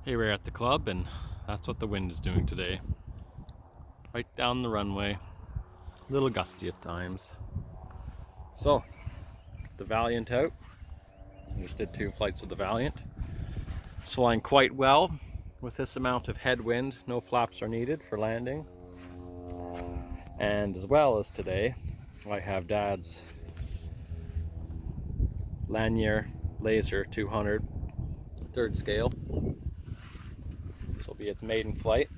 Hey, we're at the club and that's what the wind is doing today. Right down the runway, a little gusty at times. So, the Valiant out. I just did 2 flights with the Valiant. It's flying quite well with this amount of headwind. No flaps are needed for landing. And as well as today, I have Dad's Lazer 200 third scale. This will be its maiden flight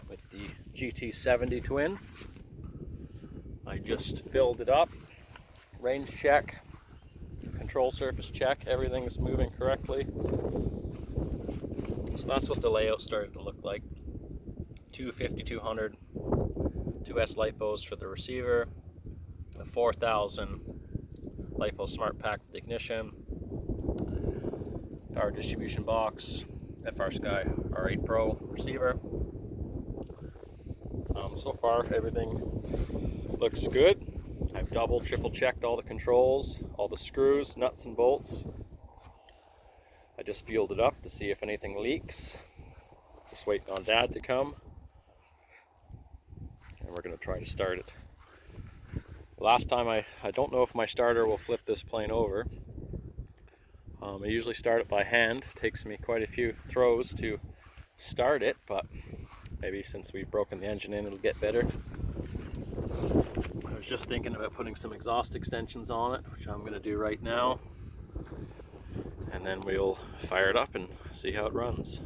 with the GT70 twin. I just filled it up, range check, control surface check, everything's moving correctly. So that's what the layout started to look like. 250-200, 2S lipos for the receiver, a 4000 lipo smart pack for the ignition, power distribution box, FR Sky R8 Pro receiver. So far everything looks good. I've double, triple checked all the controls, all the screws, nuts and bolts. I just fueled it up to see if anything leaks. Just waiting on Dad to come. And we're going to try to start it. Last time I don't know if my starter will flip this plane over. I usually start it by hand. It takes me quite a few throws to start it, but maybe since we've broken the engine in, it'll get better. I was just thinking about putting some exhaust extensions on it, which I'm going to do right now. And then we'll fire it up and see how it runs.